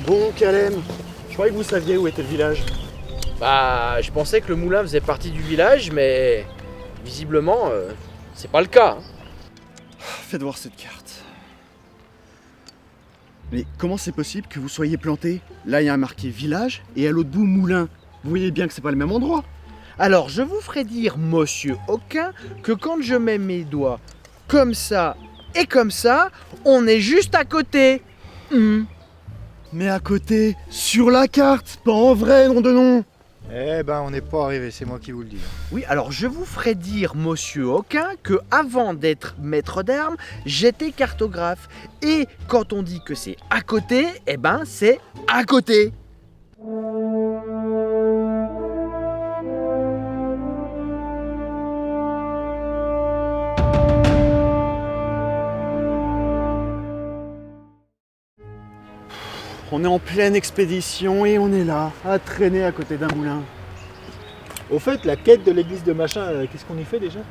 Bon, Calem, je croyais que vous saviez où était le village. Bah, je pensais que le moulin faisait partie du village, mais visiblement, c'est pas le cas. Faites voir cette carte. Mais comment c'est possible que vous soyez planté? Là, il y a un marqué village et à l'autre bout, moulin. Vous voyez bien que c'est pas le même endroit. Alors, je vous ferai dire, monsieur Aucun, que quand je mets mes doigts comme ça et comme ça, on est juste à côté. Mais à côté, sur la carte, pas en vrai, nom de nom. Eh ben, on n'est pas arrivé, c'est moi qui vous le dis. Oui, alors je vous ferai dire, monsieur Aucun, que avant d'être maître d'armes, j'étais cartographe. Et quand on dit que c'est à côté, eh ben c'est à côté. On est en pleine expédition et on est là, à traîner à côté d'un moulin. Au fait, la quête de l'église de machin, qu'est-ce qu'on y fait déjà?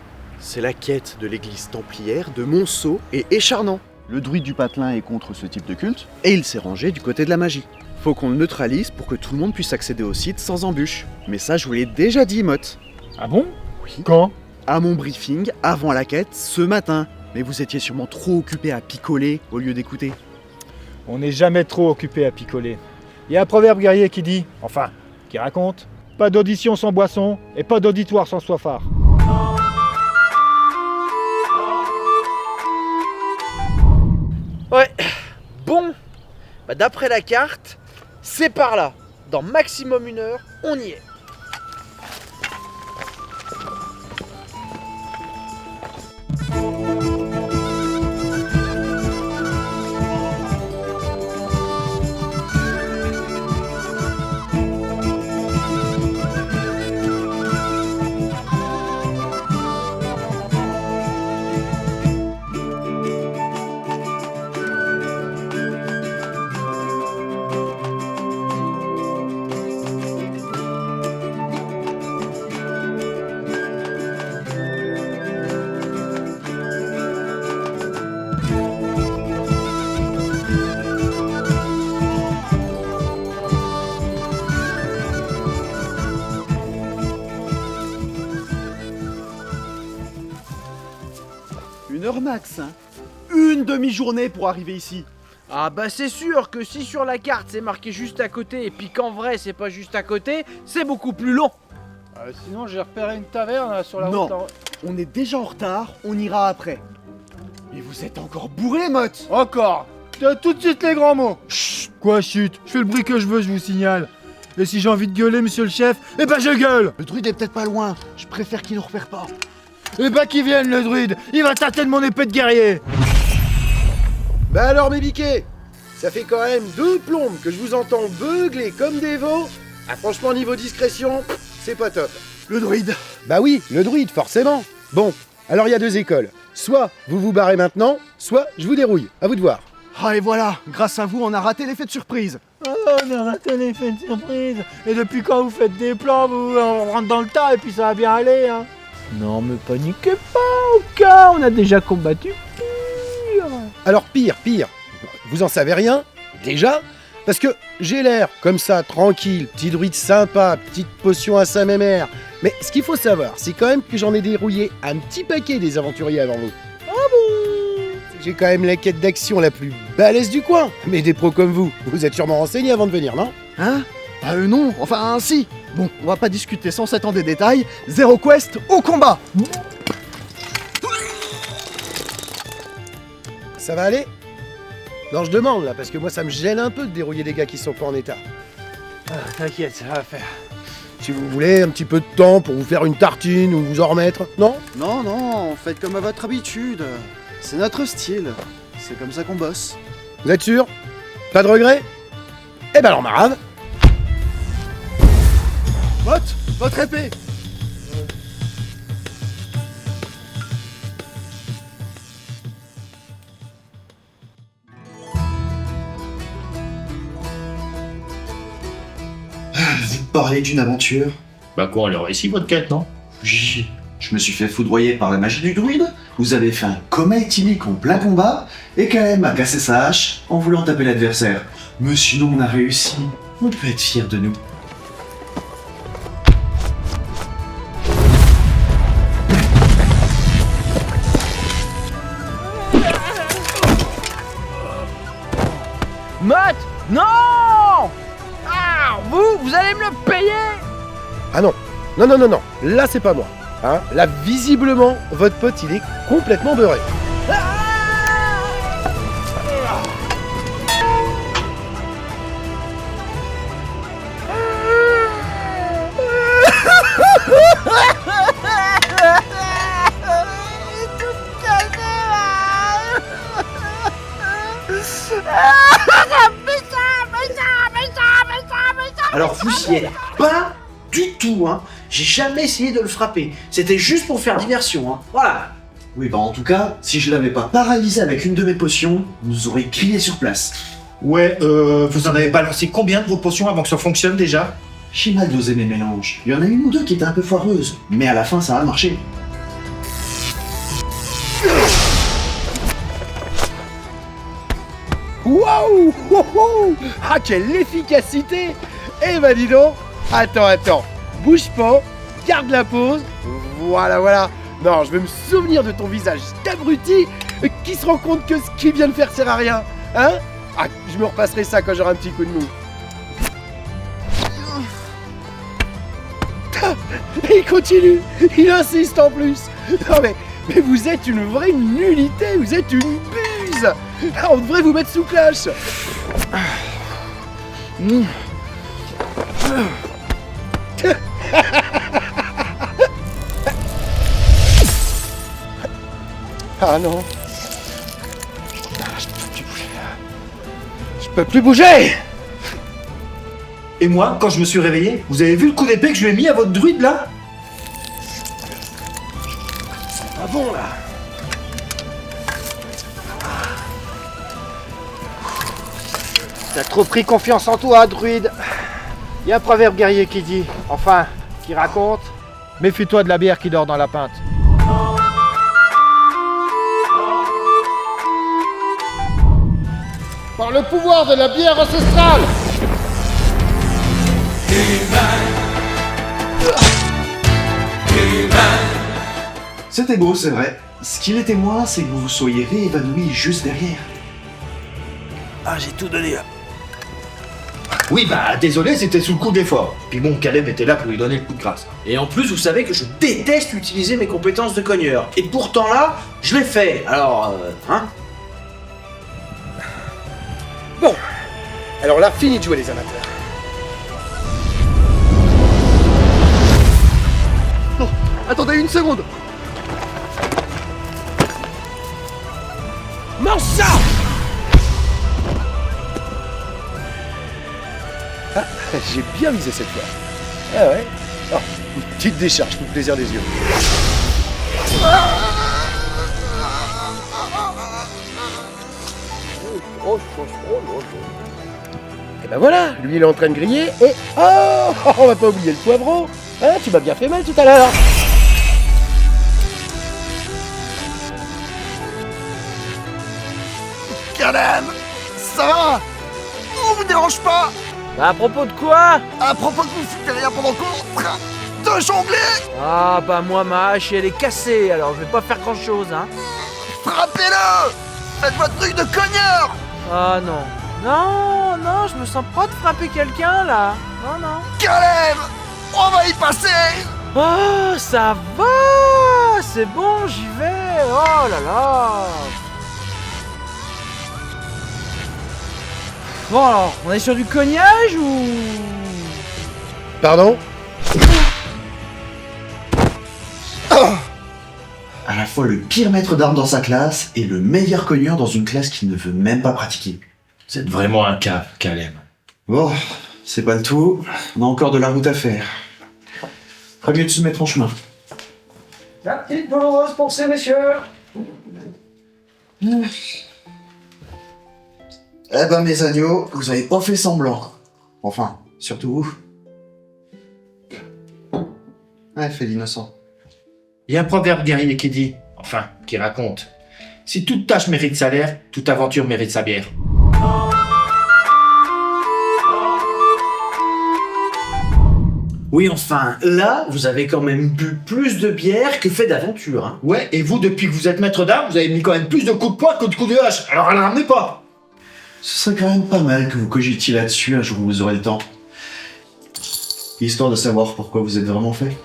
C'est la quête de l'église templière de Monceau et Écharnan. Le druide du patelin est contre ce type de culte et il s'est rangé du côté de la magie. Faut qu'on le neutralise pour que tout le monde puisse accéder au site sans embûche. Mais ça, je vous l'ai déjà dit, Motte. Ah bon? Oui. Quand? À mon briefing, avant la quête, ce matin. Mais vous étiez sûrement trop occupé à picoler au lieu d'écouter. On n'est jamais trop occupé à picoler. Il y a un proverbe guerrier qui dit, enfin, qui raconte, pas d'audition sans boisson et pas d'auditoire sans soifard. Ouais, bon, bah d'après la carte, c'est par là. Dans maximum 1 heure, on y est. Une heure max, hein. Une demi-journée pour arriver ici. Ah bah c'est sûr que si sur la carte c'est marqué juste à côté et puis qu'en vrai c'est pas juste à côté, c'est beaucoup plus long. Sinon, j'ai repéré une taverne là, sur la Non. route. Là. On est déjà en retard, on ira après. Et vous êtes encore bourré, Motte. Encore. Tout de suite les grands mots. Chut. Quoi, chut? Je fais le bruit que je veux, je vous signale. Et si j'ai envie de gueuler, monsieur le chef, eh ben je gueule. Le druide est peut-être pas loin, je préfère qu'il nous repère pas. Eh ben qu'il vienne le druide, il va tâter de mon épée de guerrier. Bah alors mes biquets, ça fait quand même 2 plombes que je vous entends beugler comme des veaux. Ah franchement niveau discrétion, c'est pas top. Le druide. Bah oui, le druide forcément. Bon, alors il y a 2 écoles. Soit vous vous barrez maintenant, soit je vous dérouille. À vous de voir. Ah et voilà, grâce à vous on a raté l'effet de surprise. Oh, on a raté l'effet de surprise. Et depuis quand vous faites des plans, on rentre dans le tas et puis ça va bien aller, hein. Non mais paniquez pas, aucun, on a déjà combattu pire. Alors pire, vous en savez rien, déjà, parce que j'ai l'air comme ça, tranquille, petit druide sympa, petite potion à sa mémère. Mais ce qu'il faut savoir, c'est quand même que j'en ai dérouillé un petit paquet des aventuriers avant vous. Ah bon? J'ai quand même la quête d'action la plus balèze du coin. Mais des pros comme vous êtes sûrement renseignés avant de venir, non? Hein? Bah non, enfin si. Bon, on va pas discuter sans s'attendre des détails. Zéro quest, au combat. Ça va aller? Non, je demande là, parce que moi ça me gêne un peu de dérouiller des gars qui sont pas en état. T'inquiète, ça va faire. Si vous voulez un petit peu de temps pour vous faire une tartine ou vous en remettre, non? Non, non, faites comme à votre habitude. C'est notre style. C'est comme ça qu'on bosse. Vous êtes sûr? Pas de regret? Eh ben alors marave. Motte, votre épée. Vous parlez d'une aventure? Bah quoi, on leur réussit votre quête, non? Oui, je me suis fait foudroyer par la magie du druide. Vous avez fait un coma éthylique en plein combat, et Kalem a cassé sa hache en voulant taper l'adversaire. Mais sinon, on a réussi. On peut être fiers de nous. Mott, non! Ah, vous allez me le payer! Ah non, non, non, non, non, là c'est pas moi. Hein, là, visiblement, votre pote, il est complètement beurré. Alors vous y êtes pas du tout, hein. J'ai jamais essayé de le frapper. C'était juste pour faire diversion, hein. Voilà. Oui, bah en tout cas, si je l'avais pas paralysé avec une de mes potions, vous aurez grillé sur place. Ouais, vous en avez balancé combien de vos potions avant que ça fonctionne déjà? J'ai mal dosé mes mélanges. Il y en a une ou deux qui étaient un peu foireuses, mais à la fin, ça a marché. Waouh! Oh, oh. Ah, quelle efficacité! Eh ben dis donc! Attends, bouge pas, garde la pose. Voilà, voilà. Non, je veux me souvenir de ton visage d'abruti qui se rend compte que ce qu'il vient de faire sert à rien. Hein? Ah, je me repasserai ça quand j'aurai un petit coup de mou. Et il continue, il insiste en plus. Non mais vous êtes une vraie nullité, vous êtes une buse. Ah, on devrait vous mettre sous cloche. Ah non. Je peux plus bouger. Et moi, quand je me suis réveillé, vous avez vu le coup d'épée que je lui ai mis à votre druide là? Ah bon là. T'as trop pris confiance en toi, druide. Il y a un proverbe guerrier qui dit, enfin, qui raconte, méfie-toi de la bière qui dort dans la pinte. Par le pouvoir de la bière ancestrale. C'était beau, c'est vrai. Ce qu'il était moins, c'est que vous vous soyez réévanouis juste derrière. Ah, j'ai tout donné. Oui, bah désolé, c'était sous le coup de l'effort. Puis bon, Caleb était là pour lui donner le coup de grâce. Et en plus, vous savez que je déteste utiliser mes compétences de cogneur. Et pourtant là, je l'ai fait. Alors, hein? Bon. Alors là, fini de jouer les amateurs. Non, attendez une seconde. Mange ça! Ah, j'ai bien visé cette fois. Ah ouais. Oh, une petite décharge pour le plaisir des yeux. Et ben voilà, lui il est en train de griller et... Oh, on va pas oublier le poivron. Hein, tu m'as bien fait mal tout à l'heure. Calem, ça va? On vous dérange pas? Bah, à propos de quoi? À propos que vous foutez rien pendant qu'on est en train de jongler? Ah bah moi ma hache elle est cassée, alors je vais pas faire grand chose hein. Frappez-le! Faites votre truc de cogneur! Ah non. Non, non, je me sens pas de frapper quelqu'un là. Non, non. Calem, on va y passer! Oh, ça va. C'est bon, j'y vais. Oh là là. Bon alors, on est sur du cognage ou... Pardon? À la fois le pire maître d'armes dans sa classe et le meilleur cogneur dans une classe qu'il ne veut même pas pratiquer. Vous êtes vraiment un cave, Caleb. Bon, c'est pas le tout. On a encore de la route à faire. Ferait mieux de se mettre en chemin. La petite douloureuse pour ces messieurs. Eh ben mes agneaux, vous avez pas fait semblant. Enfin, surtout vous. Ouais, fais l'innocent. Il y a un proverbe guerrier qui dit Enfin, qui raconte. Si toute tâche mérite salaire, toute aventure mérite sa bière. Oui, enfin, là, vous avez quand même bu plus de bière que fait d'aventure, hein. Ouais, et vous, depuis que vous êtes maître d'armes, vous avez mis quand même plus de coups de poing que de coups de hache. Alors elle la ramenez pas. Ce serait quand même pas mal que vous cogitiez là-dessus un jour où vous aurez le temps. Histoire de savoir pourquoi vous êtes vraiment fait.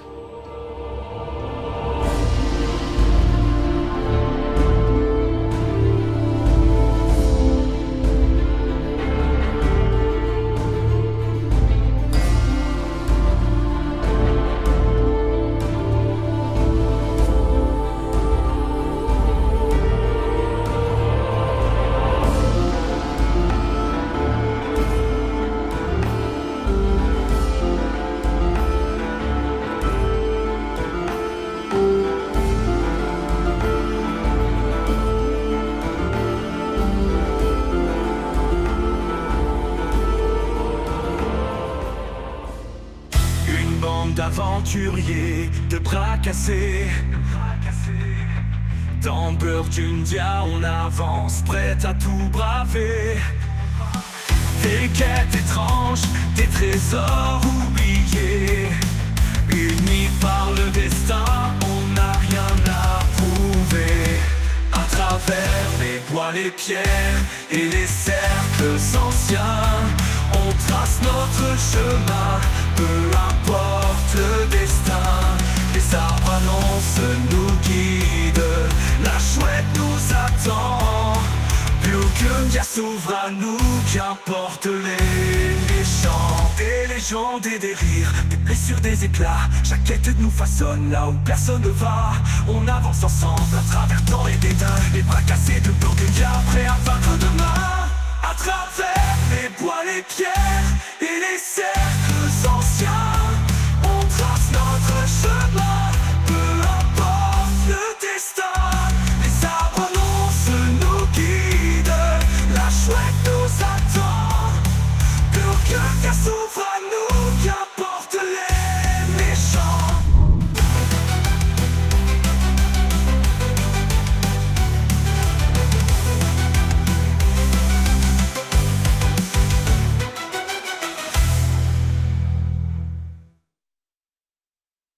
D'aventuriers, de bras cassés. Dans Burgundia, on avance, prêt à tout braver. Des quêtes étranges, des trésors oubliés. Unis par le destin, on n'a rien à prouver. À travers les bois, les pierres et les cercles anciens, on trace notre chemin, peu importe le destin. Les arbres annoncent nous guident, la chouette nous attend. Burgundia s'ouvre à nous, qu'importe les chants. Des légendes et des rires, des blessures, des éclats. Chaque quête nous façonne là où personne ne va. On avance ensemble à travers temps et dédain. Les bras cassés de Burgundia, prêts à vaincre.